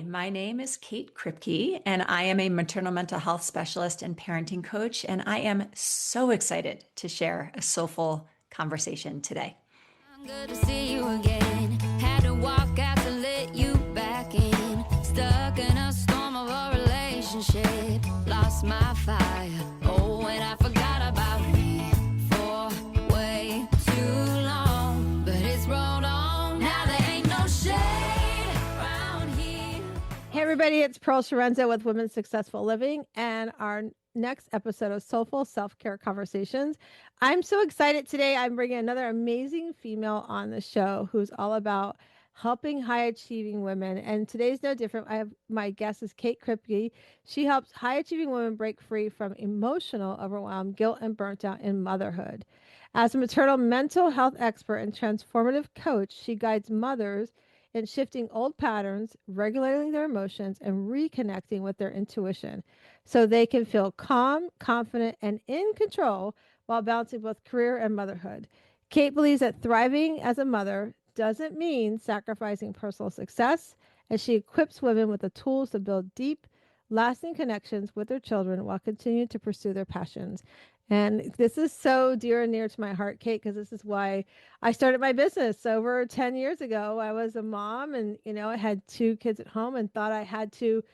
My name is Kate Kripke, and I am a maternal mental health specialist and parenting coach. And I am so excited to share a soulful conversation today. I'm good to see you again. Had to walk out to let you back in. Stuck in a storm of a relationship. Lost my fire. Oh, and I forgot about me for way too long. But it's rolled on. Now there ain't no shade around here. Hey, everybody, it's Pearl Chiarenza with Women's Successful Living and our next episode of Soulful Self-Care Conversations. I'm so excited today. I'm bringing another amazing female on the show who's all about helping high-achieving women. And today's no different. My guest is Kate Kripke. She helps high-achieving women break free from emotional overwhelm, guilt, and burnt out in motherhood. As a maternal mental health expert and transformative coach, she guides mothers in shifting old patterns, regulating their emotions, and reconnecting with their intuition so they can feel calm, confident, and in control while balancing both career and motherhood. Kate believes that thriving as a mother doesn't mean sacrificing personal success, and she equips women with the tools to build deep, lasting connections with their children while continuing to pursue their passions. And this is so dear and near to my heart, Kate, because this is why I started my business over 10 years ago. I was a mom and, I had two kids at home and thought I had to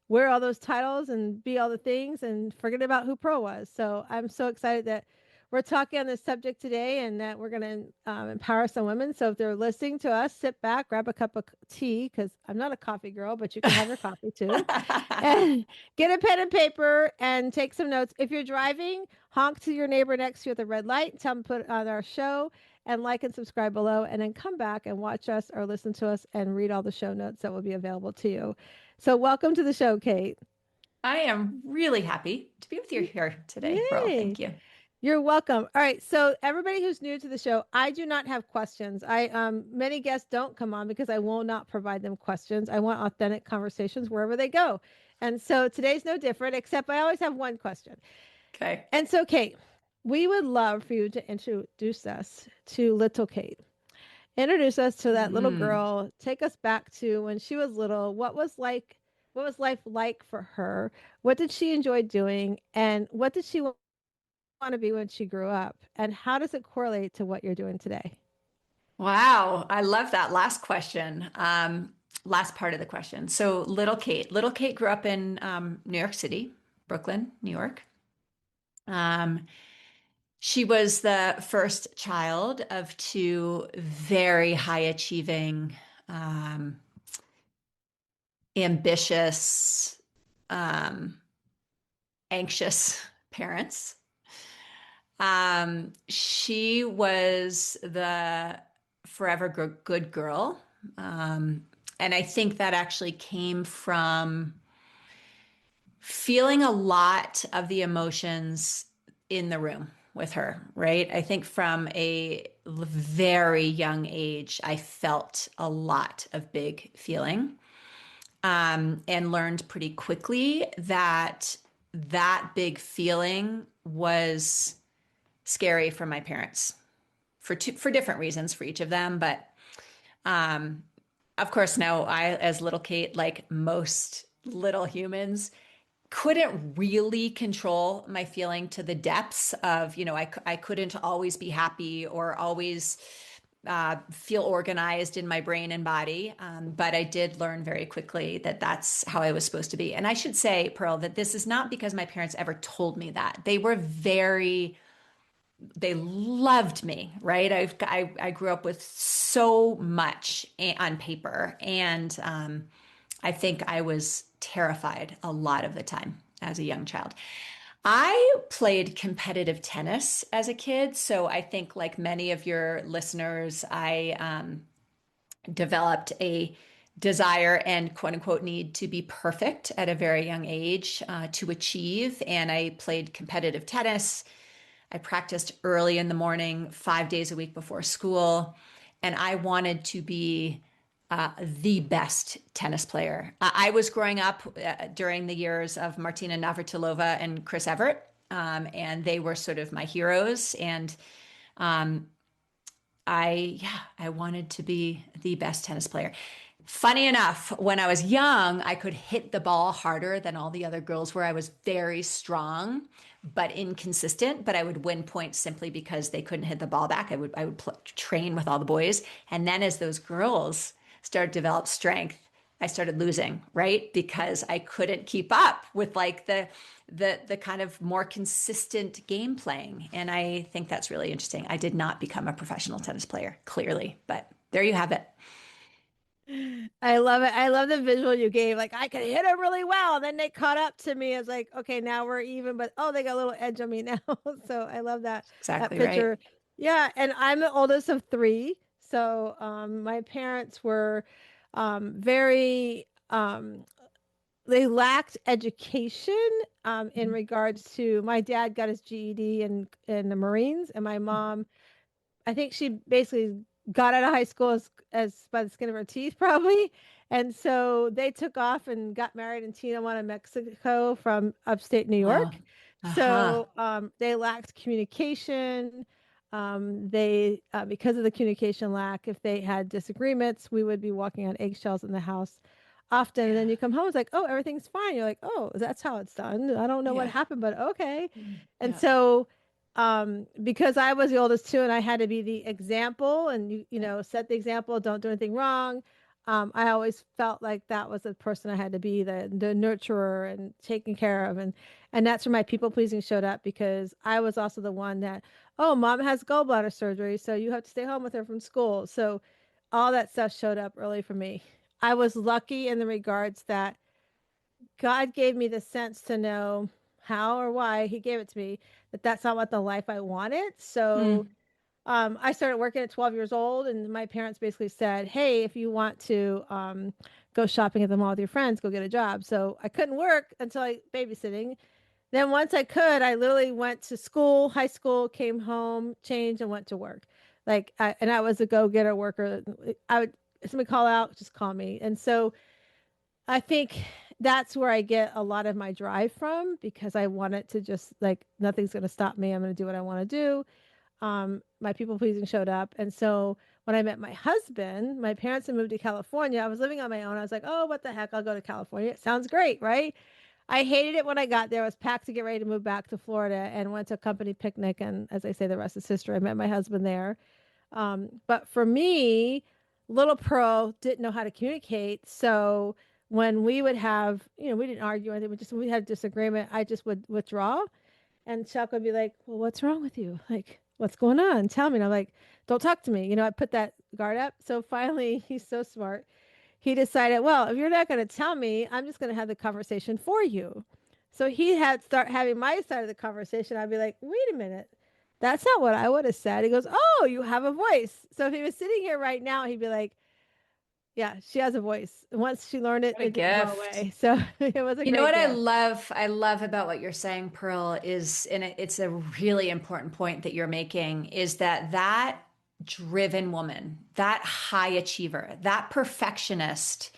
wear all those titles and be all the things and forget about who Pro was. So I'm so excited that we're talking on this subject today and that we're going to empower some women. So if they're listening to us, sit back, grab a cup of tea, because I'm not a coffee girl, but you can have your coffee too. And get a pen and paper and take some notes. If you're driving, honk to your neighbor next to you at the red light, tell them to put on our show and like and subscribe below, and then come back and watch us or listen to us and read all the show notes that will be available to you. So welcome to the show, Kate. I am really happy to be with you here today, Pearl. Yay. Thank you. You're welcome. All right. So everybody who's new to the show, I do not have questions. Many guests don't come on because I will not provide them questions. I want authentic conversations wherever they go. And so today's no different, except I always have one question. Okay. And so, Kate, we would love for you to introduce us to little Kate. Introduce us to that little girl. Take us back to when she was little. What was life like for her? What did she enjoy doing? And what did she want to be when she grew up? And how does it correlate to what you're doing today? Wow. I love that last question. Last part of the question. So little Kate grew up in New York City, Brooklyn, New York. Um, She was the first child of two very high achieving, ambitious, um, anxious parents. She was the forever good girl. And I think that actually came from feeling a lot of the emotions in the room with her, right? I think from a very young age, I felt a lot of big feeling, and learned pretty quickly that that big feeling was scary for my parents for different reasons for each of them. But um, of course, now I, as little Kate, like most little humans, couldn't really control my feeling to the depths of, I couldn't always be happy or always feel organized in my brain and body. But I did learn very quickly that that's how I was supposed to be. And I should say, Pearl, that this is not because my parents ever told me that. They loved me, right? I grew up with so much on paper. And I think I was terrified a lot of the time as a young child. I played competitive tennis as a kid. So I think, like many of your listeners, I developed a desire and quote unquote need to be perfect at a very young age, to achieve. And I played competitive tennis. I practiced early in the morning, 5 days a week before school. And I wanted to be the best tennis player. I was growing up during the years of Martina Navratilova and Chris Evert, and they were sort of my heroes. And um, I wanted to be the best tennis player. Funny enough, when I was young, I could hit the ball harder than all the other girls where I was very strong, but inconsistent. But I would win points simply because they couldn't hit the ball back. I would train with all the boys. And then as those girls started to develop strength, I started losing, right? Because I couldn't keep up with like the kind of more consistent game playing. And I think that's really interesting. I did not become a professional tennis player, clearly, but there you have it. I love it. I love the visual you gave. Like I could hit them really well. Then they caught up to me. It's like, okay, now we're even, but oh, they got a little edge on me now. So I love that Exactly right. picture. Yeah, and I'm the oldest of three. So my parents were very they lacked education in regards to my dad got his GED in the Marines, and my mom I think she basically got out of high school as by the skin of her teeth, probably. And so they took off and got married in Tijuana, Mexico, from upstate New Wow. York. Uh-huh. So they lacked communication. They, because of the communication lack, if they had disagreements, we would be walking on eggshells in the house often. And then Yeah. you come home, it's like, oh, everything's fine. You're like, oh, that's how it's done. I don't know what Yeah. happened, but okay. And Yeah. so because I was the oldest too, and I had to be the example, and you know, set the example, don't do anything wrong. I always felt like that was the person I had to be, the nurturer and taking care of, and that's where my people pleasing showed up, because I was also the one that, oh, mom has gallbladder surgery, so you have to stay home with her from school. So all that stuff showed up early for me. I was lucky in the regards that God gave me the sense to know how or why he gave it to me, that that's not what the life I wanted. So Mm. I started working at 12 years old, and my parents basically said, hey, if you want to go shopping at the mall with your friends, go get a job. So I couldn't work until I babysitting. Then once I could, I literally went to school, high school, came home, changed, and went to work. And I was a go-getter worker. I would, if somebody call out, just call me. And so I think that's where I get a lot of my drive from, because I want it to just like nothing's going to stop me. I'm going to do what I want to do. My people pleasing showed up. And so when I met my husband, my parents had moved to California. I was living on my own. I was like, oh, what the heck? I'll go to California. It sounds great, right? I hated it when I got there. I was packed to get ready to move back to Florida, and went to a company picnic. And as I say, the rest is history. I met my husband there. But for me, little Pearl didn't know how to communicate. So when we would have, you know, we didn't argue or anything, we just, when we had a disagreement, I just would withdraw. And Chuck would be like, well, what's wrong with you? Like, what's going on? Tell me. And I'm like, don't talk to me. You know, I put that guard up. So finally, he's so smart. He decided, well, if you're not going to tell me, I'm just going to have the conversation for you. So he had start having my side of the conversation. I'd be like, wait a minute. That's not what I would have said. He goes, oh, you have a voice. So if he was sitting here right now, he'd be like, yeah, she has a voice. Once she learned it, What a it didn't go gift. away. So it was a You know great what gift. I love about what you're saying, Pearl, is, and it's a really important point that you're making, is that that driven woman, that high achiever, that perfectionist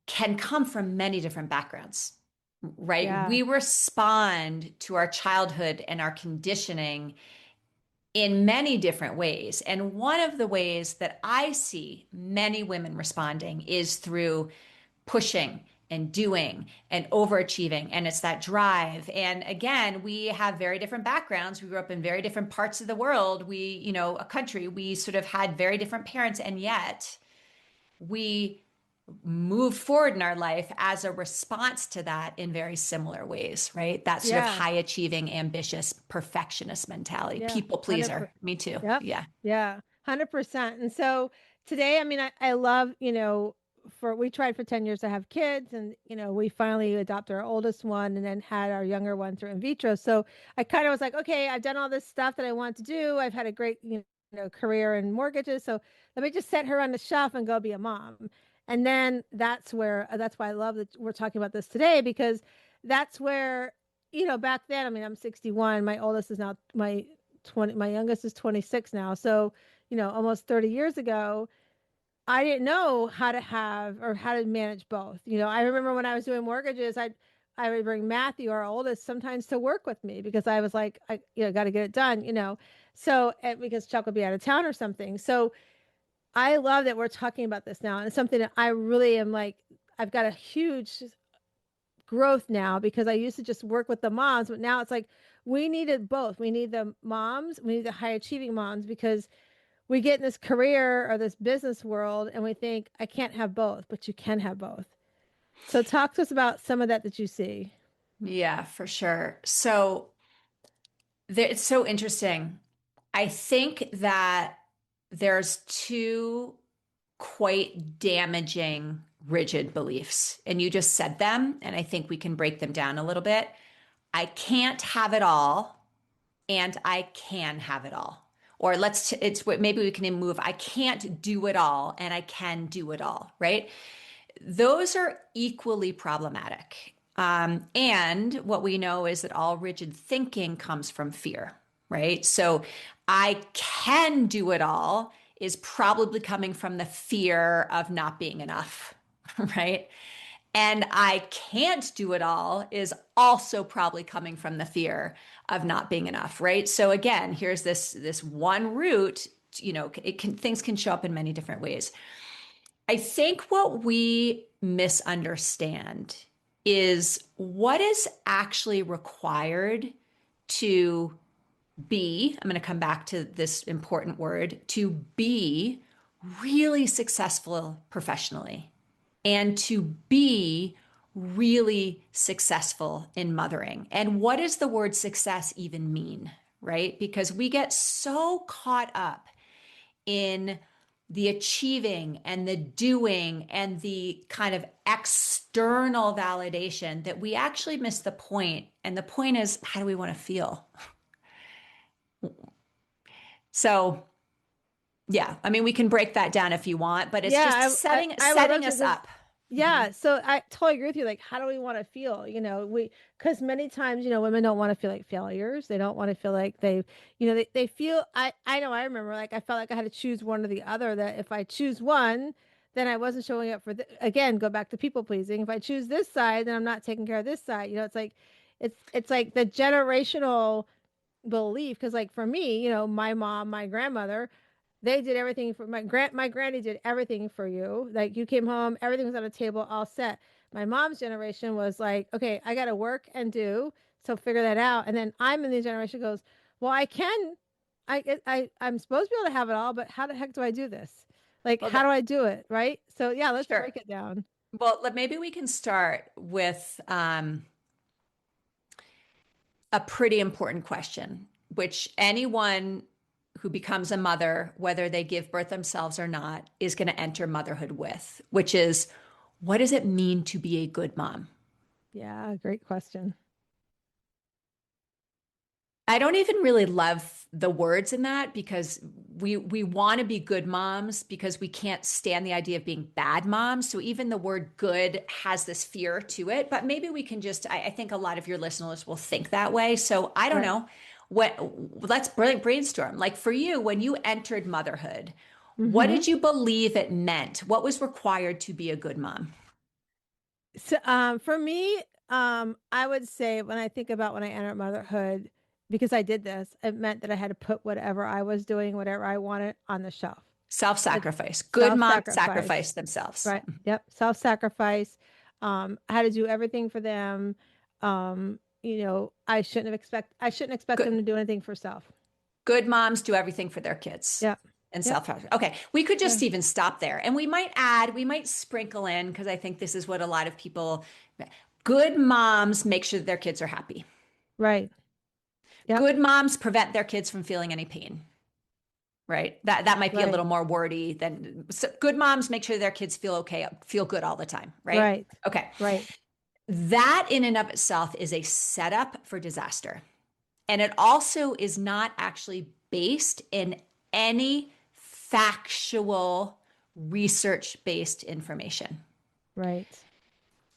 can come from many different backgrounds, right? Yeah. We respond to our childhood and our conditioning in many different ways. And one of the ways that I see many women responding is through pushing and doing and overachieving. And it's that drive. And again, we have very different backgrounds. We grew up in very different parts of the world. A country, we sort of had very different parents. And yet we moved forward in our life as a response to that in very similar ways, right? That sort of Yeah. high achieving, ambitious, perfectionist mentality, Yeah. people 100. pleaser. Me too. Yep. Yeah. Yeah. 100%. And so today, I mean, I love, we tried for 10 years to have kids, and, we finally adopted our oldest one and then had our younger one through in vitro. So I kind of was like, okay, I've done all this stuff that I want to do. I've had a great, career in mortgages. So let me just set her on the shelf and go be a mom. And then that's why I love that we're talking about this today, because that's where, back then, I mean, I'm 61. My oldest is now my youngest is 26 now. So, almost 30 years ago, I didn't know how to have or how to manage both. I remember when I was doing mortgages, I would bring Matthew, our oldest, sometimes to work with me, because I was like, I got to get it done. So because Chuck would be out of town or something. So I love that we're talking about this now. And it's something that I really am like, I've got a huge growth now because I used to just work with the moms, but now it's like we needed both. We need the moms, we need the high achieving moms because we get in this career or this business world and we think I can't have both, but you can have both. So talk to us about some of that you see. Yeah, for sure. So it's so interesting. I think that there's two quite damaging rigid beliefs, and you just said them, and I think we can break them down a little bit. I can't have it all, and I can have it all. Or it's what maybe we can move. I can't do it all, and I can do it all, right? Those are equally problematic. And what we know is that all rigid thinking comes from fear, right? So I can do it all is probably coming from the fear of not being enough, right? And I can't do it all is also probably coming from the fear of not being enough, right? So again, here's this one root, things can show up in many different ways. I think what we misunderstand is what is actually required to be, I'm going to come back to this important word, to be really successful professionally and to be really successful in mothering. And what does the word success even mean, right? Because we get so caught up in the achieving and the doing and the kind of external validation that we actually miss the point. And the point is, how do we want to feel? So, yeah, I mean, we can break that down if you want, but it's just Yeah, I would love setting to us because up. Mhm. yeah, so I totally agree with you. Like, how do we want to feel? Because many times, women don't want to feel like failures. They don't want to feel like they feel. I know. I remember, like, I felt like I had to choose one or the other. That if I choose one, then I wasn't showing up for again. Go back to people pleasing. If I choose this side, then I'm not taking care of this side. It's like, it's like the generational belief. Because like for me, my mom, my grandmother, they did everything for my granny did everything for you. Like you came home, everything was on the table, all set. My mom's generation was like, okay, I got to work and do, so figure that out. And then I'm in the generation goes, well, I'm supposed to be able to have it all, but how the heck do I do this? Like, Well, how do I do it? Right? So yeah, let's sure. break it down. Well, maybe we can start with a pretty important question, which anyone who becomes a mother, whether they give birth themselves or not, is going to enter motherhood with, which is what does it mean to be a good mom? Yeah, great question. I don't even really love the words in that because we want to be good moms because we can't stand the idea of being bad moms. So even the word good has this fear to it. But maybe we can just I think a lot of your listeners will think that way. So I don't Right. know. What let's brainstorm. Like for you, when you entered motherhood, what Mm-hmm. did you believe it meant? What was required to be a good mom? So, for me, I would say when I think about when I entered motherhood, because I did this, it meant that I had to put whatever I was doing, whatever I wanted on the shelf. Like Self-sacrifice. Good moms self-sacrifice, sacrifice themselves. right? Yep. Self-sacrifice. I had to do everything for them. I shouldn't expect them Good to do anything for self. good moms do everything for their kids Yep. and Yep. self. Okay, we could Yeah. just even stop there and we might sprinkle in because I think this is what a lot of people good moms make sure that their kids are happy. Right. Yep. Good moms prevent their kids from feeling any pain. Right. That might be a Right. little more wordy than so good moms make sure their kids feel okay, feel good all the time. Right. Right. Okay. Right. That in and of itself is a setup for disaster. And it also is not actually based in any factual research based information. Right.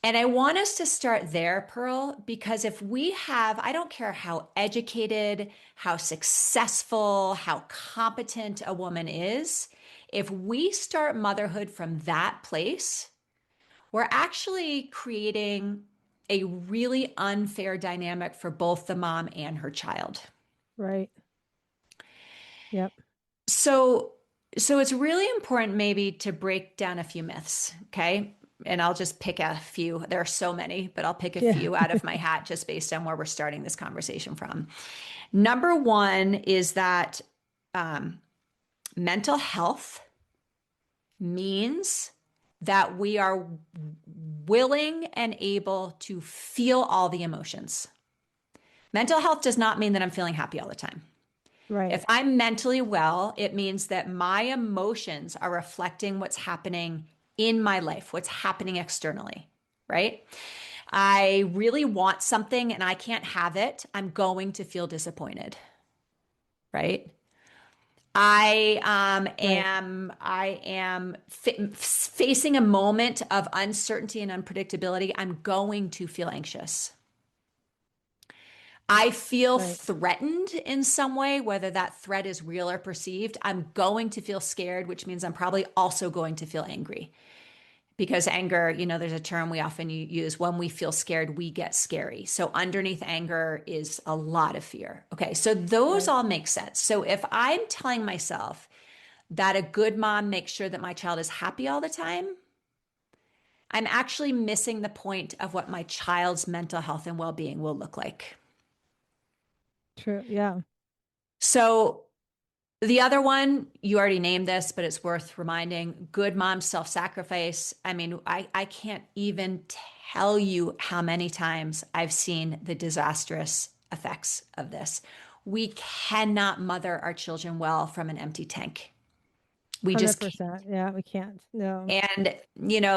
And I want us to start there, Pearl, because if we have, I don't care how educated, how successful, how competent a woman is, if we start motherhood from that place, we're actually creating a really unfair dynamic for both the mom and her child. Right. Yep. So So it's really important maybe to break down a few myths, okay? And I'll just pick a few. There are so many, but I'll pick a Yeah. few out of my hat just based on where we're starting this conversation from. Number one is that um, mental health means that we are willing and able to feel all the emotions. Mental health does not mean that I'm feeling happy all the time. Right. If I'm mentally well, it means that my emotions are reflecting what's happening in my life, what's happening externally, right? I really want something and I can't have it. I'm going to feel disappointed, right? Right. I am facing a moment of uncertainty and unpredictability. I'm going to feel anxious. I feel Right. threatened in some way, whether that threat is real or perceived. I'm going to feel scared, which means I'm probably also going to feel angry. Because anger, there's a term we often use when we feel scared, we get scary. So underneath anger is a lot of fear. Okay, so those Right. all make sense. So if I'm telling myself that a good mom makes sure that my child is happy all the time, I'm actually missing the point of what my child's mental health and well being will look like. True. Yeah. So the other one, you already named this, but it's worth reminding good mom self sacrifice. I mean, I can't even tell you how many times I've seen the disastrous effects of this. We cannot mother our children well from an empty tank. We just can't. 100%. Yeah, we can't. No. And,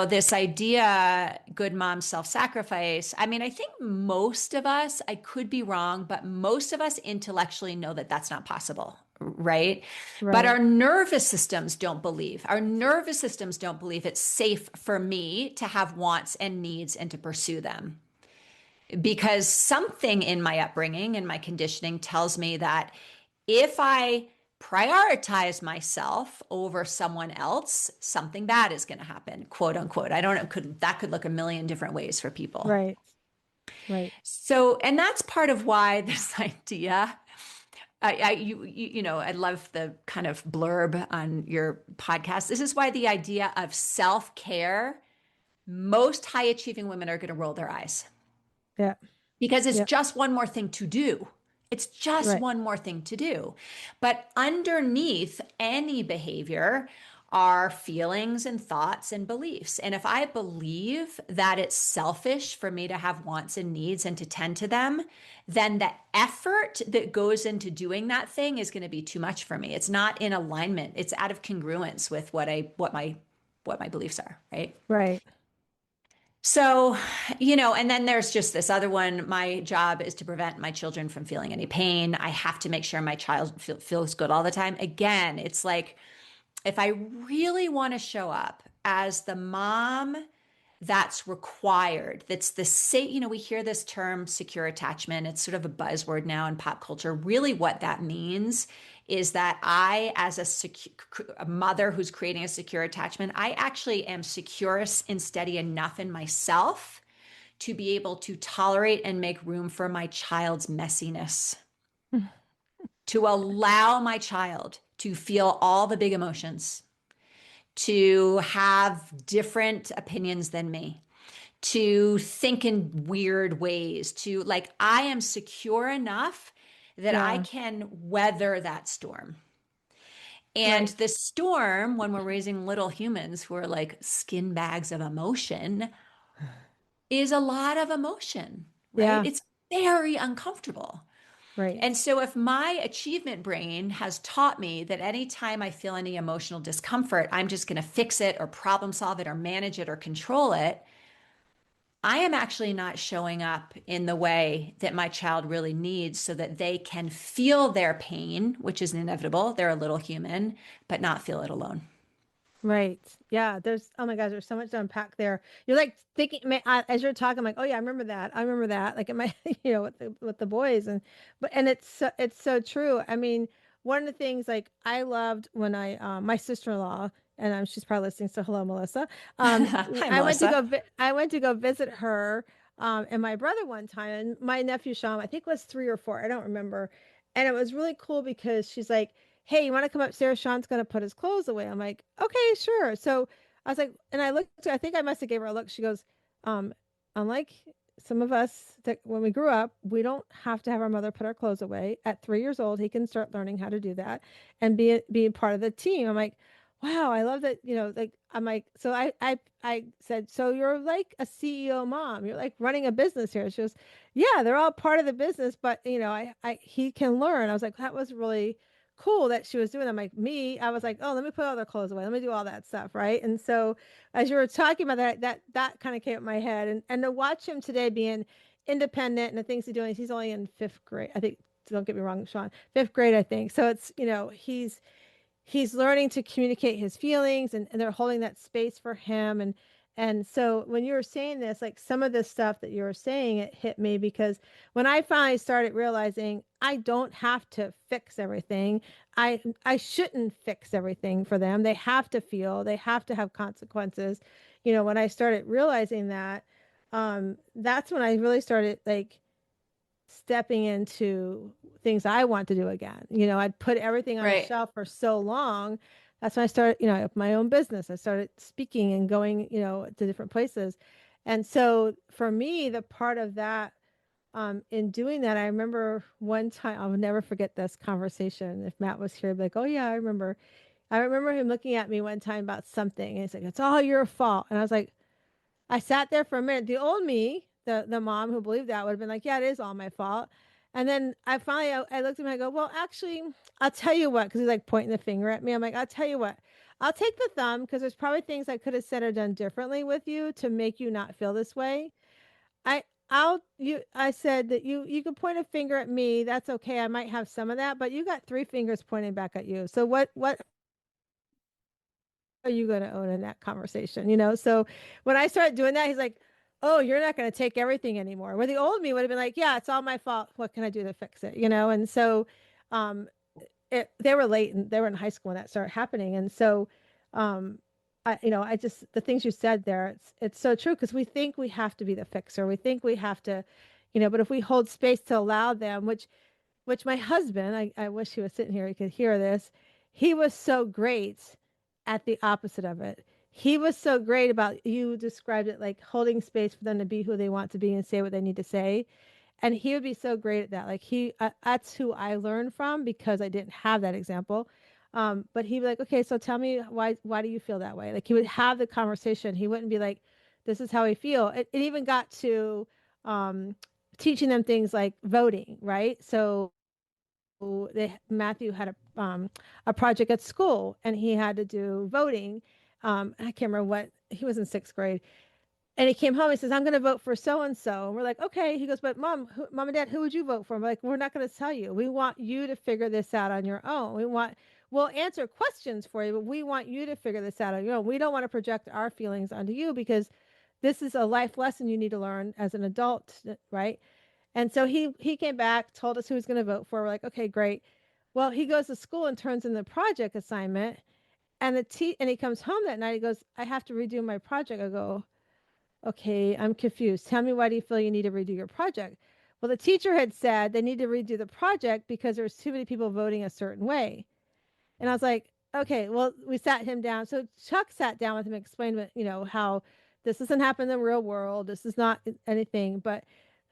this idea, good mom self sacrifice, I mean, I think most of us, I could be wrong, but most of us intellectually know that that's not possible, right? But Right. our nervous systems don't believe. Our nervous systems don't believe it's safe for me to have wants and needs and to pursue them because something in my upbringing and my conditioning tells me that if I prioritize myself over someone else, something bad is going to happen, quote unquote. I don't know, that could look a million different ways for people. Right. Right. So, and that's part of why this idea, I love the kind of blurb on your podcast. This is why the idea of self-care, most high achieving women are going to roll their eyes Yeah. because it's Yeah. just one more thing to do. It's just Right. one more thing to do. But underneath any behavior are feelings and thoughts and beliefs. And if I believe that it's selfish for me to have wants and needs and to tend to them, then the effort that goes into doing that thing is going to be too much for me. It's not in alignment. It's out of congruence with what my beliefs are, right? Right. So, and then there's just this other one. My job is to prevent my children from feeling any pain. I have to make sure my child feels good all the time. Again, it's like if I really want to show up as the mom that's required, that's the say, we hear this term secure attachment. It's sort of a buzzword now in pop culture. Really, what that means is that I, as a mother who's creating a secure attachment, I actually am secure and steady enough in myself to be able to tolerate and make room for my child's messiness, to allow my child to feel all the big emotions, to have different opinions than me, to think in weird ways, to like, I am secure enough that I Yeah. can weather that storm. And Right. the storm, when we're raising little humans who are like skin bags of emotion, is a lot of emotion, right? Yeah. It's very uncomfortable. Right. And so, if my achievement brain has taught me that anytime I feel any emotional discomfort, I'm just going to fix it or problem solve it or manage it or control it, I am actually not showing up in the way that my child really needs so that they can feel their pain, which is inevitable. They're a little human, but not feel it alone. Right. Yeah. There's, oh my gosh, there's so much to unpack there. You're like thinking, as you're talking, I'm like, oh yeah, I remember that. I remember that. Like in my, with the boys and it's so true. I mean, one of the things like I loved when my sister-in-law, and she's probably listening. So hello, Melissa. Hi, Melissa. I went to go visit her, and my brother one time, and my nephew Sean, I think was 3 or 4. I don't remember. And it was really cool because she's like, hey, you want to come upstairs? Sean's going to put his clothes away. I'm like, okay, sure. So I was like, and I looked, I think I must have gave her a look. She goes, um, unlike some of us that when we grew up, we don't have to have our mother put our clothes away. At 3 years old, he can start learning how to do that and be part of the team. I'm like, wow, I love that, like I'm like, so I said, so you're like a CEO mom. You're like running a business here. She goes, yeah, they're all part of the business, but I he can learn. I was like, that was really cool that she was doing. I'm like, me, I was like, oh, let me put all their clothes away. Let me do all that stuff. Right. And so as you were talking about that kind of came up my head. And to watch him today being independent and the things he's doing, he's only in fifth grade. I think, don't get me wrong, Sean, fifth grade, I think. So it's, he's learning to communicate his feelings, and they're holding that space for him. And so when you were saying this, like some of this stuff that you were saying, it hit me because when I finally started realizing I don't have to fix everything, I shouldn't fix everything for them. They have to feel, they have to have consequences. When I started realizing that, that's when I really started like stepping into things I want to do again. I'd put everything on a Right. shelf for so long. That's when I started, my own business. I started speaking and going, to different places. And so for me, the part of that, in doing that, I remember one time, I'll never forget this conversation. If Matt was here, I'd be like, oh yeah, I remember. I remember him looking at me one time about something and he's like, it's all your fault. And I was like, I sat there for a minute. The old me, the mom who believed that would have been like, yeah, it is all my fault. And then I looked at him and I go, well, actually, I'll tell you what, because he's like pointing the finger at me. I'm like, I'll tell you what, I'll take the thumb because there's probably things I could have said or done differently with you to make you not feel this way. I I said that you can point a finger at me. That's okay. I might have some of that, but you got three fingers pointing back at you. So what are you going to own in that conversation? So when I started doing that, he's like, oh, you're not going to take everything anymore. Where the old me would have been like, yeah, it's all my fault. What can I do to fix it? And so um, they were late and they were in high school when that started happening. And so um, I just, the things you said there, it's so true because we think we have to be the fixer. We think we have to, but if we hold space to allow them, which my husband, I wish he was sitting here, he could hear this. He was so great at the opposite of it. He was so great about, you described it like holding space for them to be who they want to be and say what they need to say. And he would be so great at that. Like that's who I learned from because I didn't have that example. But he'd be like, okay, so tell me why do you feel that way? Like he would have the conversation. He wouldn't be like, this is how I feel. It even got to um, teaching them things like voting, right? So Matthew had a project at school and he had to do voting. I can't remember what he was in sixth grade, and he came home. He says, "I'm going to vote for so and so." And we're like, "Okay." He goes, "But mom and dad, who would you vote for?" And we're like, "We're not going to tell you. We want you to figure this out on your own. We'll answer questions for you, but we want you to figure this out on your own. We don't want to project our feelings onto you because this is a life lesson you need to learn as an adult, right?" And so he came back, told us who he was going to vote for. We're like, okay, great. Well, he goes to school and turns in the project assignment, and and he comes home that night. He goes, I have to redo my project. I go, okay, I'm confused. Tell me, why do you feel you need to redo your project? Well, the teacher had said they need to redo the project because there's too many people voting a certain way. And I was like, okay, well, we sat him down. So Chuck sat down with him and explained, how this doesn't happen in the real world. This is not anything. But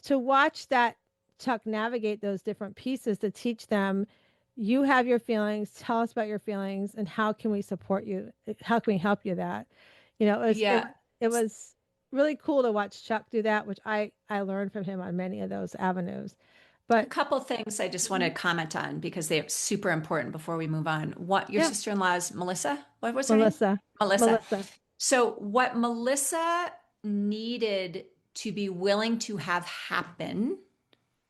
to watch that Chuck navigate those different pieces to teach them, you have your feelings, tell us about your feelings, and how can we support you? How can we help you that? Yeah. It was really cool to watch Chuck do that, which I learned from him on many of those avenues. A But couple things I just want to mhm, comment on because they're super important before we move on. What your yeah, sister-in-law's Melissa? What was her name? Melissa, Melissa. Melissa. So what Melissa needed to be willing to have happen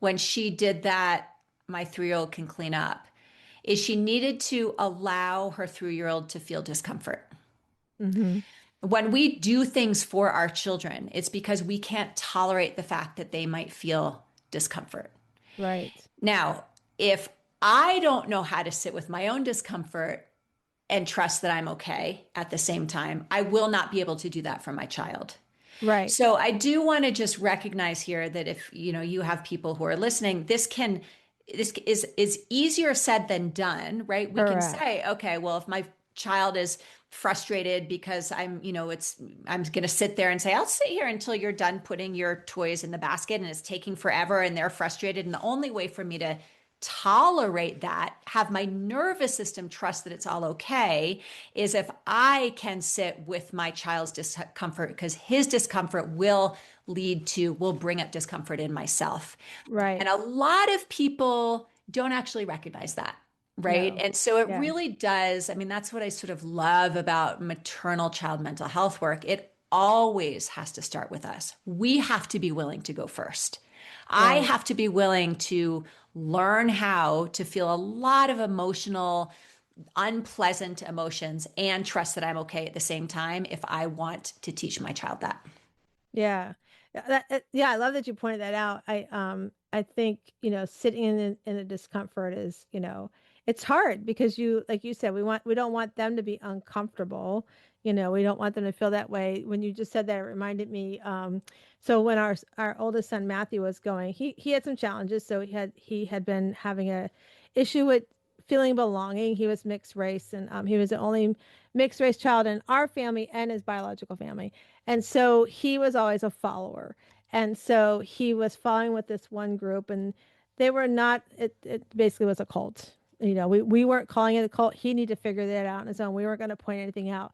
when she did that, my 3-year-old can clean up, is she needed to allow her 3-year-old to feel discomfort. Hmm. When we do things for our children, it's because we can't tolerate the fact that they might feel discomfort. Right. Now, if I don't know how to sit with my own discomfort and trust that I'm okay at the same time, I will not be able to do that for my child. Right. So I do want to just recognize here that if you have people who are listening, this can this is easier said than done, right? We can Correct. say, okay, well, if my child is frustrated because I'm going to sit there and say, I'll sit here until you're done putting your toys in the basket and it's taking forever and they're frustrated. And the only way for me to tolerate that, have my nervous system trust that it's all okay, is if I can sit with my child's discomfort, because his discomfort will bring up discomfort in myself. Right. And a lot of people don't actually recognize that. Right. No. And so it Yeah. really does. I mean, that's what I sort of love about maternal child mental health work. It always has to start with us. We have to be willing to go first. I Right. have to be willing to learn how to feel a lot of emotional, unpleasant emotions and trust that I'm okay at the same time if I want to teach my child that. Yeah. Yeah, I love that you pointed that out. I think, sitting in the discomfort is, it's hard because like you said, we don't want them to be uncomfortable. We don't want them to feel that way. When you just said that, it reminded me, so when our oldest son Matthew was going, he had some challenges. So he had been having a issue with feeling belonging. He was mixed race, and he was the only mixed race child in our family and his biological family. And so he was always a follower. And so he was following with this one group, and they were not, it basically was a cult. We weren't calling it a cult. He needed to figure that out on his own. We weren't going to point anything out.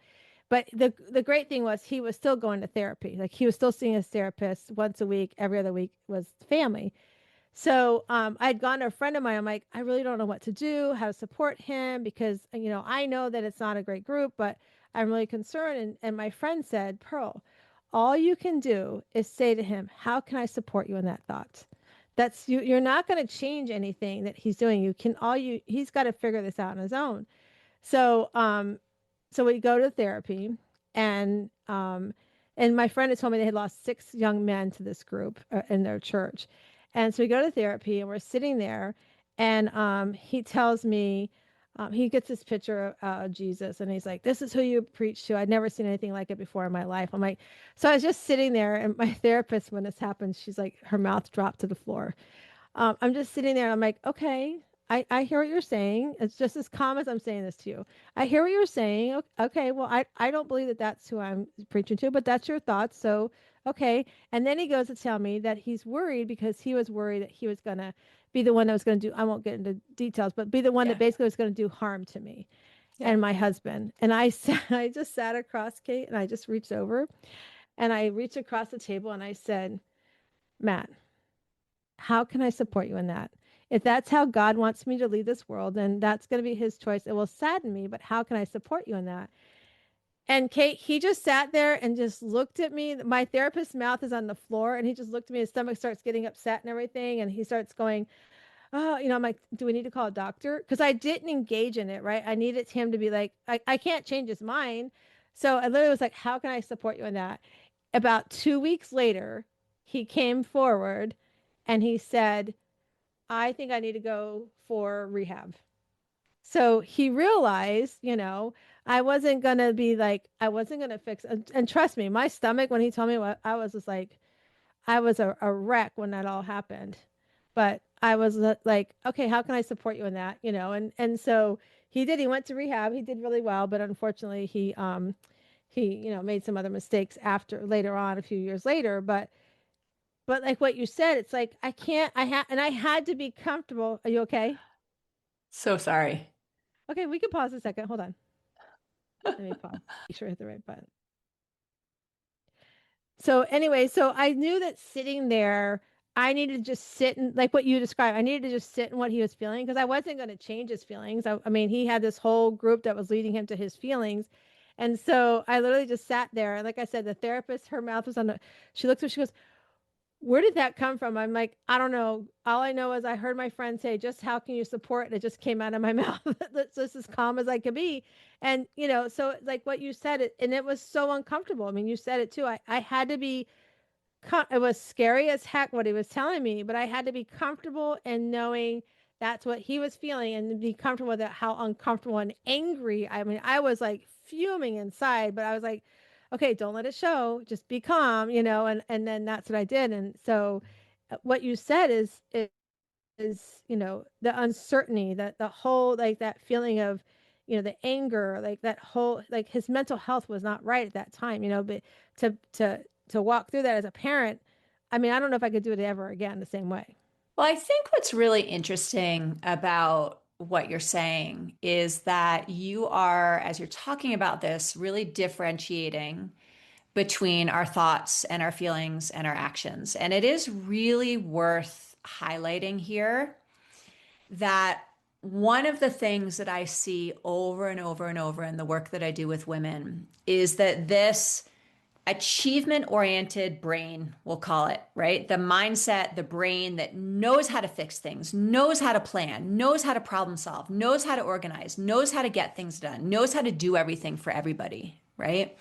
But the great thing was he was still going to therapy. Like he was still seeing his therapist once a week. Every other week was family. So I'd gone to a friend of mine. I'm like, I really don't know what to do, how to support him because I know that it's not a great group, but I'm really concerned. And my friend said, Pearl, all you can do is say to him, how can I support you in that thought? That's you. You're not going to change anything that he's doing. He's got to figure this out on his own. So, so we go to therapy, and and my friend had told me they had lost 6 young men to this group in their church, and so we go to therapy, and we're sitting there, and he tells me. He gets this picture of Jesus, and he's like, "This is who you preach to." I'd never seen anything like it before in my life. I'm like, so I was just sitting there, and my therapist, when this happened, she's like, her mouth dropped to the floor. I'm just sitting there and I'm like, okay, I hear what you're saying. It's just as calm as I'm saying this to you. I hear what you're saying. Okay, well, I don't believe that that's who I'm preaching to, but that's your thoughts. So, okay. And then he goes to tell me that he's worried because he was worried that he was going to be the one that was going to do, I won't get into details, but be the one that Yeah. basically was going to do harm to me Yeah. and my husband. And I just sat across Kate and I just reached over and I reached across the table and I said, Matt, how can I support you in that? If that's how God wants me to lead this world, then that's going to be his choice. It will sadden me, but how can I support you in that? And Kate, he just sat there and just looked at me. My therapist's mouth is on the floor, and he just looked at me. His stomach starts getting upset and everything. And he starts going, oh, I'm like, do we need to call a doctor? Because I didn't engage in it, right? I needed him to be like, I can't change his mind. So I literally was like, how can I support you in that? About 2 weeks later, he came forward and he said, I think I need to go for rehab. So he realized, I wasn't going to be like, I wasn't going to fix it. And trust me, my stomach, when he told me what, I was just like, I was a wreck when that all happened. But I was like, okay, how can I support you in that? And so he did. He went to rehab. He did really well, but unfortunately, he made some other mistakes after later on, a few years later. But like what you said, it's like I can't. And I had to be comfortable. Are you okay? So sorry. Okay, we can pause a second. Hold on. Let me pause. Make sure I hit the right button. So anyway, so I knew that sitting there, I needed to just sit and like what you described. I needed to just sit in what he was feeling because I wasn't going to change his feelings. I mean, he had this whole group that was leading him to his feelings. And so I literally just sat there. And like I said, the therapist, her mouth was on the, she looked at, she goes, where did that come from? I'm like, I don't know. All I know is I heard my friend say, just how can you support? And it just came out of my mouth. That's just as calm as I could be. And, so like what you said, and it was so uncomfortable. I mean, you said it too. I had to be, it was scary as heck what he was telling me, but I had to be comfortable in knowing that's what he was feeling and be comfortable with it, how uncomfortable and angry. I mean, I was like fuming inside, but I was like, okay, don't let it show. Just be calm, and then that's what I did. And so what you said is the uncertainty, that the whole, like, that feeling of, the anger, like that whole, like, his mental health was not right at that time, but to walk through that as a parent, I mean, I don't know if I could do it ever again the same way. Well, I think what's really interesting about what you're saying is that you are, as you're talking about this, really differentiating between our thoughts and our feelings and our actions. And it is really worth highlighting here that one of the things that I see over and over and over in the work that I do with women is that this achievement oriented brain, we'll call it, right? The mindset, the brain that knows how to fix things, knows how to plan, knows how to problem solve, knows how to organize, knows how to get things done, knows how to do everything for everybody, right?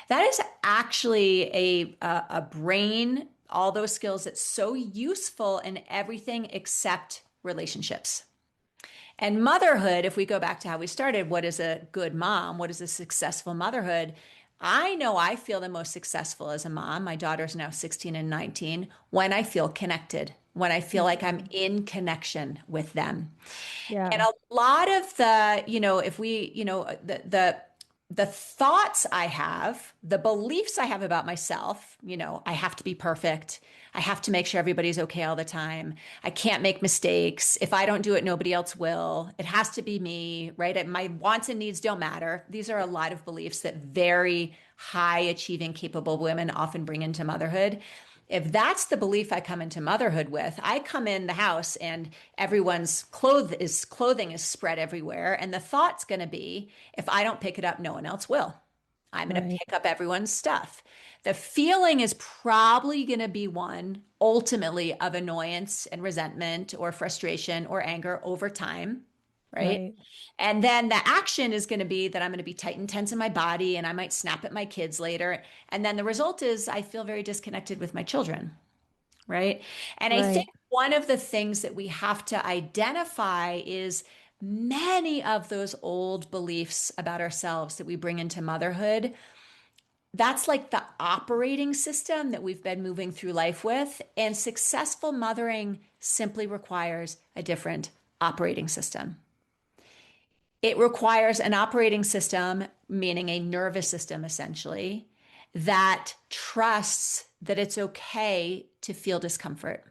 That is actually a brain, all those skills that's so useful in everything except relationships. And motherhood, if we go back to how we started, what is a good mom? What is a successful motherhood? I know I feel the most successful as a mom. My daughter's now 16 and 19 when I feel connected, when I feel like I'm Mhm. in connection with them. And Yeah. a lot of the, if we, the thoughts I have, the beliefs I have about myself, I have to be perfect. I have to make sure everybody's okay all the time. I can't make mistakes. If I don't do it, nobody else will. It has to be me, right? My wants and needs don't matter. These are a lot of beliefs that very high achieving, capable women often bring into motherhood. If that's the belief I come into motherhood with, I come in the house and everyone's clothing is spread everywhere. And the thought's going to be, if I don't pick it up, no one else will. I'm going to Right. pick up everyone's stuff. The feeling is probably going to be one ultimately of annoyance and resentment or frustration or anger over time, right? Right. And then the action is going to be that I'm going to be tight and tense in my body and I might snap at my kids later. And then the result is I feel very disconnected with my children, right? And I think Right. one of the things that we have to identify is many of those old beliefs about ourselves that we bring into motherhood. That's like the operating system that we've been moving through life with. And successful mothering simply requires a different operating system. It requires an operating system, meaning a nervous system essentially, that trusts that it's okay to feel discomfort,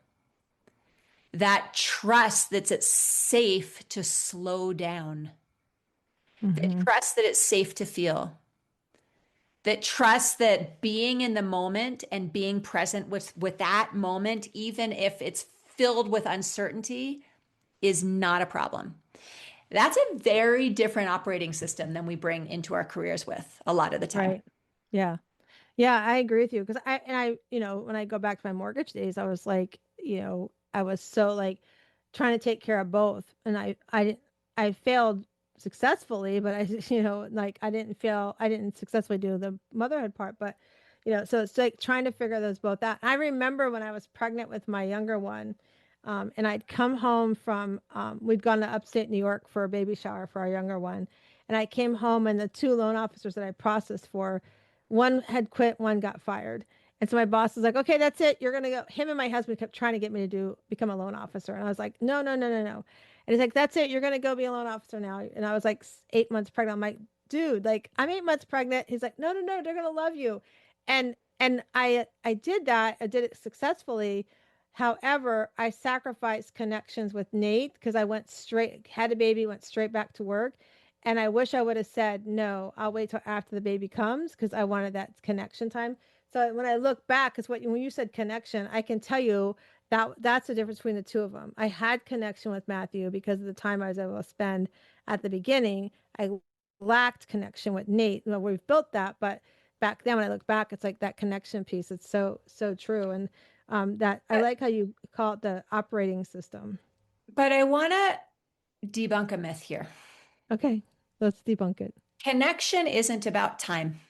that trusts that it's safe to slow down, that Hmm. trusts that it's safe to feel, that trusts that being in the moment and being present with that moment, even if it's filled with uncertainty, is not a problem. That's a very different operating system than we bring into our careers with a lot of the time. Right. Yeah. Yeah, I agree with you because when I go back to my mortgage days, I was like, I was so like trying to take care of both, and I failed successfully, but I, like I didn't successfully do the motherhood part, but so it's like trying to figure those both out. I remember when I was pregnant with my younger one, and I'd come home from, we'd gone to upstate New York for a baby shower for our younger one, and I came home, and the two loan officers that I processed for, one had quit, one got fired. And so my boss was like, okay, that's it. You're going to go. Him and my husband kept trying to get me to become a loan officer. And I was like, no, no, no, no, no. And he's like, that's it. You're going to go be a loan officer now. And I was like 8 months pregnant. I'm like, dude, like I'm 8 months pregnant. He's like, no, no, no, they're going to love you. And I did that. I did it successfully. However, I sacrificed connections with Nate because I went straight, had a baby, went straight back to work. And I wish I would have said, no, I'll wait till after the baby comes because I wanted that connection time. So when I look back, because when you said connection, I can tell you that that's the difference between the two of them. I had connection with Matthew because of the time I was able to spend at the beginning. I lacked connection with Nate. Well, we've built that, but back then when I look back, it's like that connection piece. It's so, so true. And that I But, like how you call it the operating system. but I want to debunk a myth here. Okay, let's debunk it. Connection isn't about time.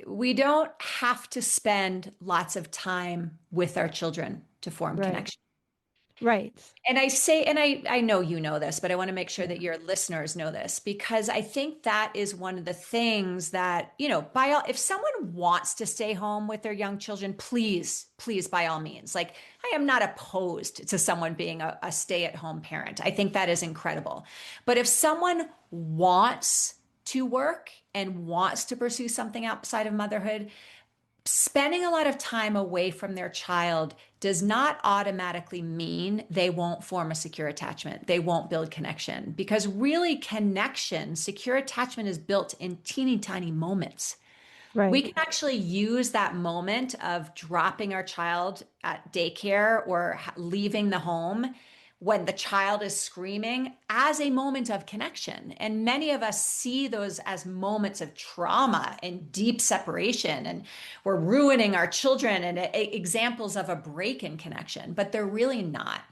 We don't have to spend lots of time with our children to form Right. connection. Right. And I say, and I know you know this, but I want to make sure that your listeners know this because I think that is one of the things that, by all, if someone wants to stay home with their young children, please, please, by all means, like I am not opposed to someone being a stay-at-home parent. I think that is incredible. But if someone wants to work and wants to pursue something outside of motherhood, spending a lot of time away from their child does not automatically mean they won't form a secure attachment. They won't build connection because really connection, secure attachment is built in teeny tiny moments. We Right. can actually use that moment of dropping our child at daycare or leaving the home when the child is screaming as a moment of connection. And many of us see those as moments of trauma and deep separation, and we're ruining our children and examples of a break in connection, but they're really not.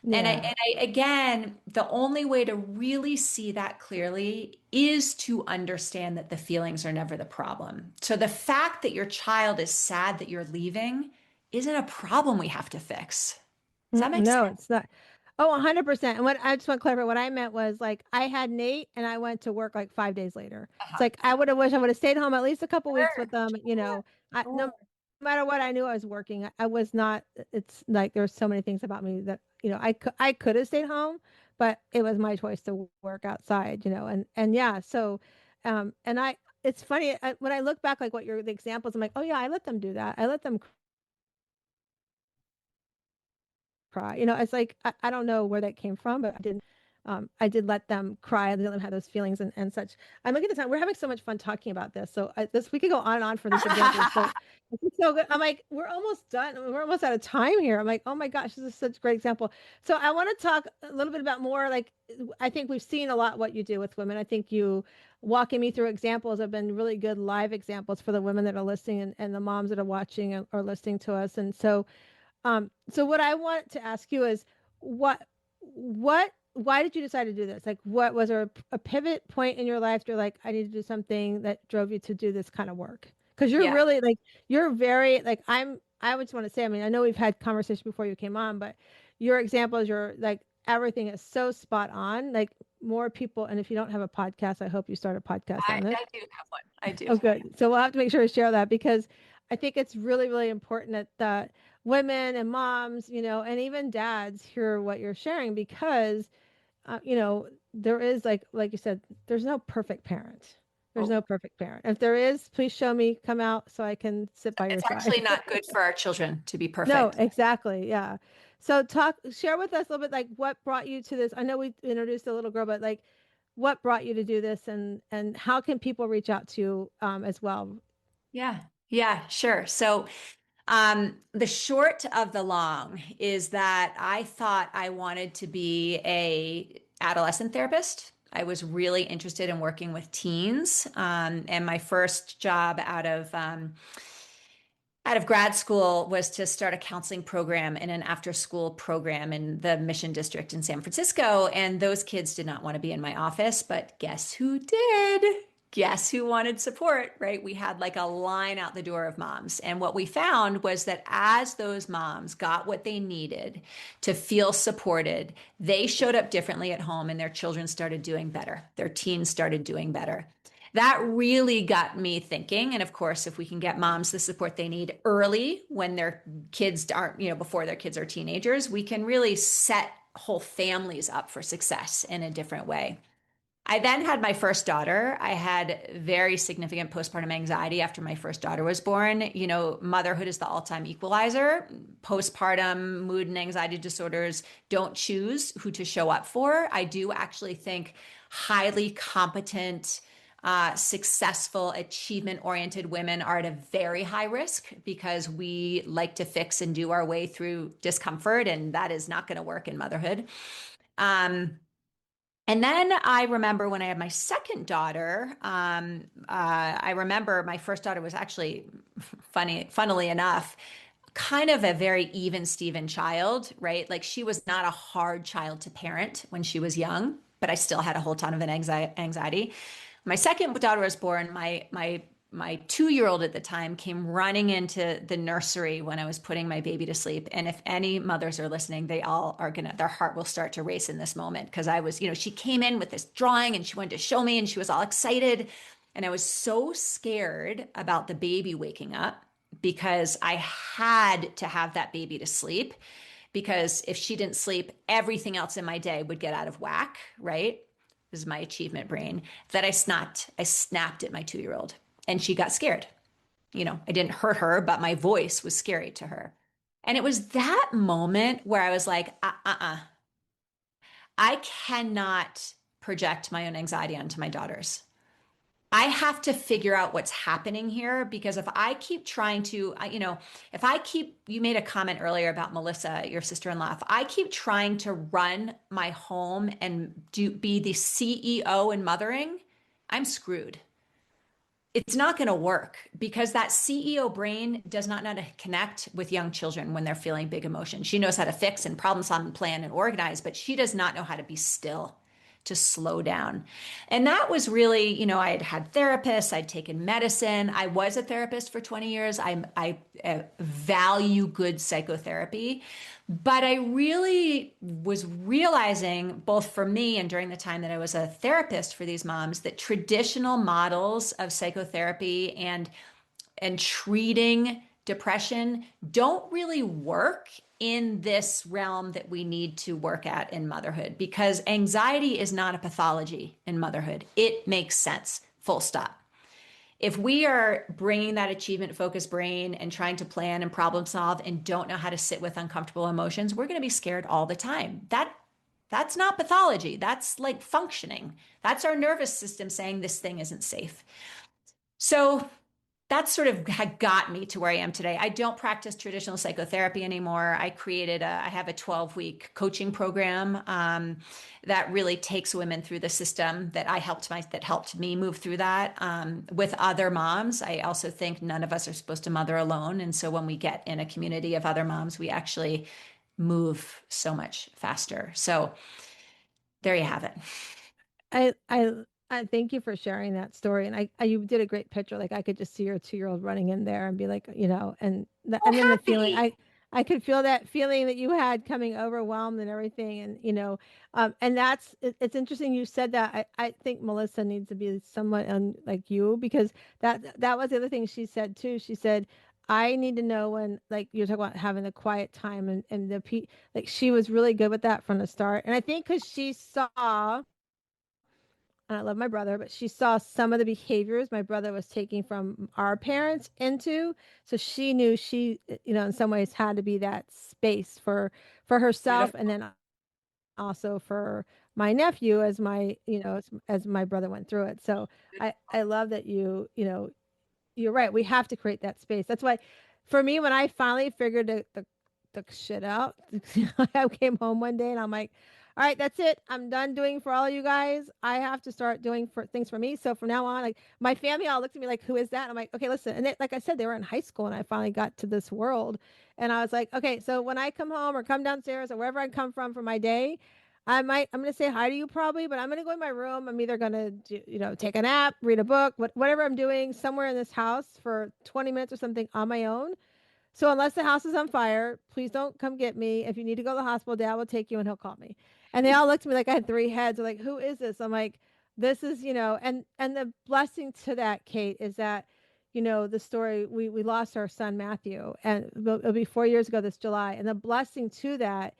Yeah. Again, the only way to really see that clearly is to understand that the feelings are never the problem. So the fact that your child is sad that you're leaving isn't a problem we have to fix. Does that make sense? No, it's not. Oh, 100%. And what I just want to clarify, what I meant was like I had Nate and I went to work like 5 days later. It's Uh-huh. like I would have wished I would have stayed home at least a couple weeks Sure, with them. No sure. matter what, I knew I was working. I was not. It's like there's so many things about me that I could have stayed home, but it was my choice to work outside. And yeah. So, and I. It's funny when I look back, like what the examples. I'm like, oh yeah, I let them do that. I let them cry. It's like I don't know where that came from, but I did let them cry. I let them have those feelings and such. I'm looking at the time. We're having so much fun talking about this. So this we could go on and on for this example. So it's so good. I'm like, we're almost done. We're almost out of time here. I'm like, oh my gosh, this is such a great example. So I want to talk a little bit about more like I think we've seen a lot what you do with women. I think you walking me through examples have been really good live examples for the women that are listening and the moms that are watching or listening to us. And so what I want to ask you is why did you decide to do this? Like, what was there a pivot point in your life? You're like, I need to do something that drove you to do this kind of work. Because you're Yeah. really like, you're very like, I would just want to say, I mean, I know we've had conversation before you came on, but your examples, you're like, everything is so spot on. Like more people. And if you don't have a podcast, I hope you start a podcast on this. I do have one. I do. Oh, good. So we'll have to make sure to share that because I think it's really, really important that women and moms, and even dads hear what you're sharing because, there is like you said, there's no perfect parent. There's Oh, no perfect parent. If there is, please show me, come out so I can sit by your it's side. actually not good for our children to be No, perfect. exactly. Yeah. So share with us a little bit like what brought you to this. I know we introduced a little girl, but like what brought you to do this and how can people reach out to you as well? Yeah. Yeah, sure. So the short of the long is that I thought I wanted to be a adolescent therapist. I was really interested in working with teens, and my first job out of grad school was to start a counseling program in an after school program in the Mission District in San Francisco. And those kids did not want to be in my office, but guess who did? Guess who wanted support, right? We had like a line out the door of moms. And what we found was that as those moms got what they needed to feel supported, they showed up differently at home and their children started doing better. Their teens started doing better. That really got me thinking. And of course, if we can get moms the support they need early when their kids aren't, before their kids are teenagers, we can really set whole families up for success in a different way. I then had my first daughter. I had very significant postpartum anxiety after my first daughter was born. Motherhood is the all-time equalizer. Postpartum mood and anxiety disorders don't choose who to show up for. I do actually think highly competent, successful, achievement-oriented women are at a very high risk because we like to fix and do our way through discomfort, and that is not going to work in motherhood. Um, and then I remember when I had my second daughter, I remember my first daughter was actually funnily enough, kind of a very even Steven child, right? Like she was not a hard child to parent when she was young, but I still had a whole ton of an anxiety. My second daughter was born. My my 2-year-old at the time came running into the nursery when I was putting my baby to sleep. And if any mothers are listening, they all are gonna, their heart will start to race in this moment. Cause I was, she came in with this drawing and she wanted to show me and she was all excited. And I was so scared about the baby waking up because I had to have that baby to sleep. Because if she didn't sleep, everything else in my day would get out of whack, right? This is my achievement brain, that I snapped at my 2-year-old and she got scared. I didn't hurt her, but my voice was scary to her. And it was that moment where I was like, I cannot project my own anxiety onto my daughters. I have to figure out what's happening here because if I keep trying to, if I keep, you made a comment earlier about Melissa, your sister-in-law. If I keep trying to run my home and be the CEO in mothering, I'm screwed. It's not going to work because that CEO brain does not know how to connect with young children when they're feeling big emotions. She knows how to fix and problem solve and plan and organize, but she does not know how to be still, to slow down. And that was really, I had had therapists, I'd taken medicine. I was a therapist for 20 years. I value good psychotherapy, but I really was realizing, both for me and during the time that I was a therapist for these moms, that traditional models of psychotherapy and treating depression don't really work in this realm that we need to work at in motherhood, because anxiety is not a pathology in motherhood. It makes sense, full stop. If we are bringing that achievement focused brain and trying to plan and problem solve and don't know how to sit with uncomfortable emotions, we're going to be scared all the time. That's not pathology. That's like functioning. That's our nervous system saying this thing isn't safe. So that sort of had got me to where I am today. I don't practice traditional psychotherapy anymore. I have a 12-week coaching program that really takes women through the system that that helped me move through that with other moms. I also think none of us are supposed to mother alone. And so when we get in a community of other moms, we actually move so much faster. So there you have it. I I I thank you for sharing that story, and you did a great picture. Like I could just see your 2-year-old running in there and be like, So and then the feeling happy. I could feel that feeling that you had coming overwhelmed and everything, and and it's interesting you said that. I think Melissa needs to be somewhat like you because that was the other thing she said too. She said. I need to know when, like you're talking about having a quiet time and like she was really good with that from the start. And I think because she saw, and I love my brother, but she saw some of the behaviors my brother was taking from our parents into, so she knew she, in some ways had to be that space for herself, Beautiful. and then also for my nephew as as my brother went through it. So I love that you're right. We have to create that space. That's why, for me, when I finally figured the shit out, I came home one day and I'm like, all right, that's it. I'm done doing for all of you guys. I have to start doing for things for me. So from now on, like my family all looked at me like, who is that? And I'm like, okay, listen. And like I said, they were in high school and I finally got to this world. And I was like, okay, so when I come home or come downstairs or wherever I come from for my day, I'm going to say hi to you probably, but I'm going to go in my room. I'm either going to take a nap, read a book, whatever I'm doing somewhere in this house for 20 minutes or something on my own. So unless the house is on fire, please don't come get me. If you need to go to the hospital, Dad will take you and he'll call me. And they all looked at me like I had three heads. They're like, who is this? I'm like, this is, and the blessing to that, Kate, is that, the story, we lost our son, Matthew, and it'll be 4 years ago this July. And the blessing to that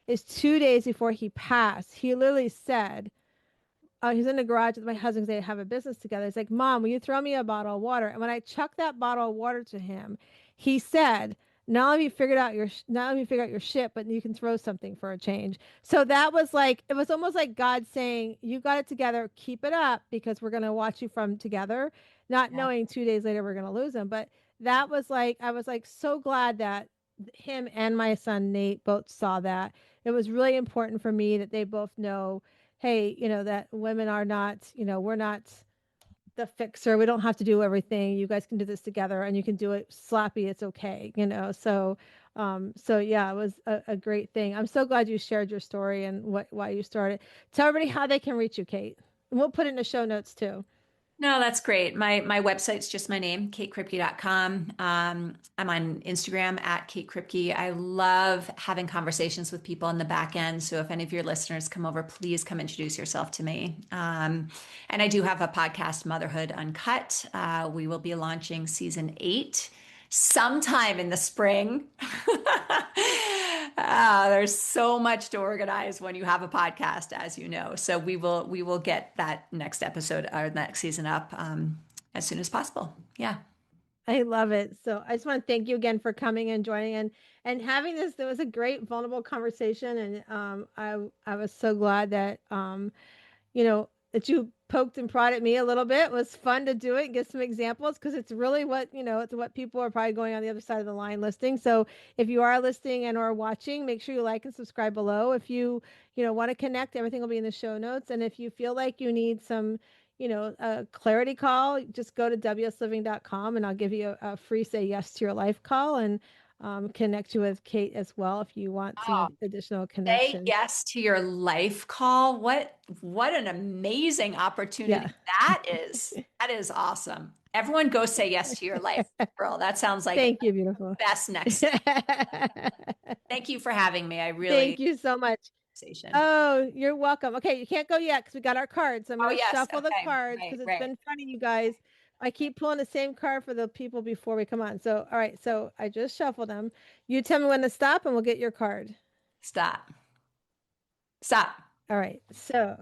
is 2 days before he passed, he literally said, he's in the garage with my husband. They have a business together. He's like, Mom, will you throw me a bottle of water? And when I chucked that bottle of water to him, he said, not only have you figured out your shit, but you can throw something for a change. So that was like, it was almost like God saying, you got it together, keep it up because we're going to watch you from together, not Yeah. knowing 2 days later we're going to lose him. But that was like, I was like so glad that him and my son Nate both saw that. It was really important for me that they both know, hey, that women are not, we're not the fixer. We don't have to do everything. You guys can do this together and you can do it sloppy. It's okay. So yeah, it was a great thing. I'm so glad you shared your story and why you started. Tell everybody how they can reach you, Kate. And we'll put it in the show notes too. No, that's great. My website's just my name, katekripke.com. I'm on Instagram at Kate Kripke. I love having conversations with people on the back end. So if any of your listeners come over, please come introduce yourself to me. And I do have a podcast, Motherhood Uncut. We will be launching season 8 sometime in the spring. There's so much to organize when you have a podcast, as you know. So we will get that next episode or next season up as soon as possible. Yeah. I love it. So I just want to thank you again for coming and joining and having this. There was a great vulnerable conversation, and I was so glad that that you poked and prodded at me a little bit. It was fun to do it, get some examples because it's really what, it's what people are probably going on the other side of the line listening. So if you are listening and or watching, make sure you like and subscribe below. If you want to connect, everything will be in the show notes. And if you feel like you need some, a clarity call, just go to wsliving.com and I'll give you a free say yes to your life call and connect you with Kate as well if you want some additional Say connection. yes to your life call. What an amazing opportunity Yeah. that is. That is awesome. Everyone go say yes to your life, girl. That sounds like Thank you, the beautiful. best next step. Thank you for having me. I really Thank you so much. appreciate. Oh, you're welcome. Okay, you can't go yet because we got our cards. So I'm Oh going to yes. shuffle the Okay. cards Right, because it's right. been funny, you guys. I keep pulling the same card for the people before we come on. So, all right. So I just shuffled them. You tell me when to stop and we'll get your card. Stop. Stop. All right. So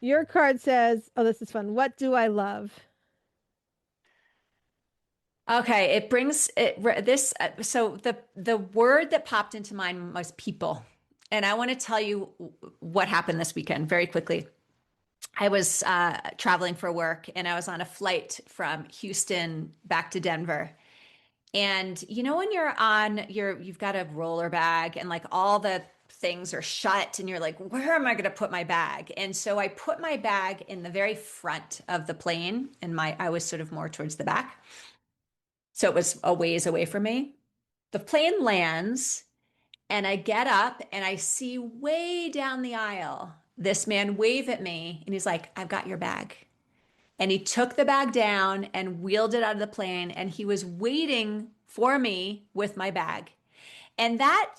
your card says, oh, this is fun. What do I love? Okay, it brings it this so the word that popped into mind was people. And I want to tell you what happened this weekend very quickly. I was traveling for work and I was on a flight from Houston back to Denver. And when you've got a roller bag and like all the things are shut and you're like, where am I going to put my bag? And so I put my bag in the very front of the plane and I was sort of more towards the back. So it was a ways away from me. The plane lands and I get up and I see way down the aisle this man wave at me and he's like, I've got your bag. And he took the bag down and wheeled it out of the plane and he was waiting for me with my bag. And that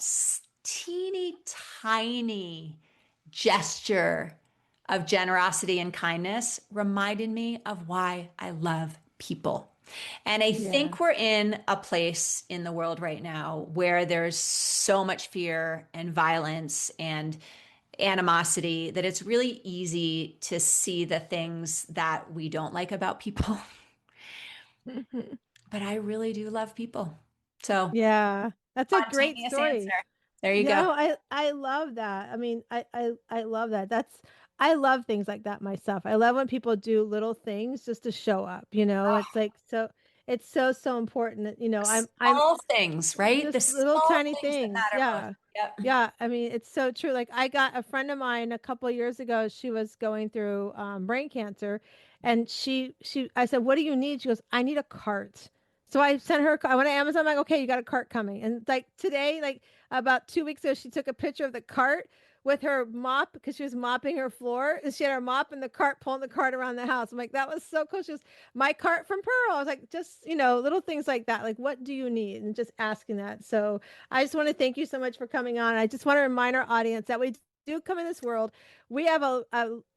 teeny tiny gesture of generosity and kindness reminded me of why I love people. And I Yeah. think we're in a place in the world right now where there's so much fear and violence and animosity that it's really easy to see the things that we don't like about people. But I really do love people. So, Yeah. That's a great spontaneous story. answer. There you Yeah, go. no, I love that. I mean, I love that. I love things like that myself. I love when people do little things just to show up, It's like it's so important that, I'm Small things, right? The just little small tiny things that things. matter most. Yeah. Yep. Yeah. I mean, it's so true. Like I got a friend of mine a couple of years ago, she was going through brain cancer and I said, what do you need? She goes, I need a cart. So I sent her, I went to Amazon. I'm like, okay, you got a cart coming. And like today, like about 2 weeks ago, she took a picture of the cart with her mop because she was mopping her floor. And she had her mop in the cart, pulling the cart around the house. I'm like, that was so cool. She was my cart from Pearl. I was like, just, little things like that. Like, what do you need? And just asking that. So I just want to thank you so much for coming on. I just want to remind our audience that we do come in this world. We have a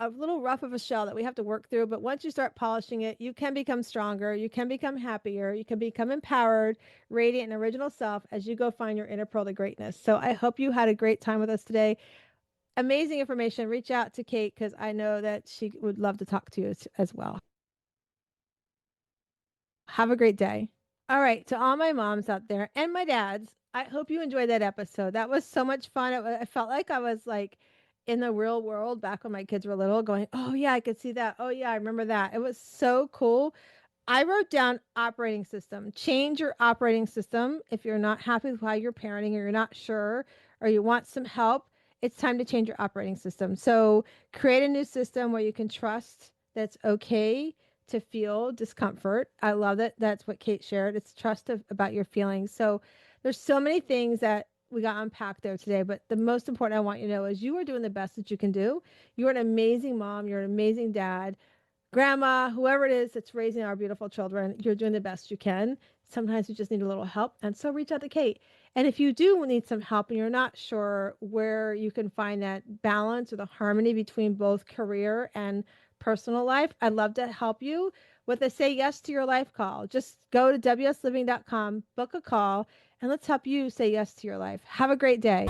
little rough of a shell that we have to work through. But once you start polishing it, you can become stronger. You can become happier. You can become empowered, radiant, and original self as you go find your inner pearl to greatness. So I hope you had a great time with us today. Amazing information. Reach out to Kate because I know that she would love to talk to you as well. Have a great day. All right, to all my moms out there and my dads, I hope you enjoyed that episode. That was so much fun. I felt like I was like in the real world back when my kids were little, going, "Oh yeah, I could see that. Oh yeah, I remember that." It was so cool. I wrote down operating system. Change your operating system. If you're not happy with how you're parenting or you're not sure or you want some help, it's time to change your operating system. So create a new system where you can trust that's okay to feel discomfort. I love that. That's what Kate shared. It's about your feelings. So there's so many things that we got unpacked there today, but the most important I want you to know is you are doing the best that you can do. You're an amazing mom. You're an amazing dad. grandma, whoever it is that's raising our beautiful children, you're doing the best you can. Sometimes you just need a little help. And so reach out to Kate. And if you do need some help and you're not sure where you can find that balance or the harmony between both career and personal life, I'd love to help you with a Say Yes to Your Life call. Just go to wsliving.com, book a call, and let's help you say yes to your life. Have a great day.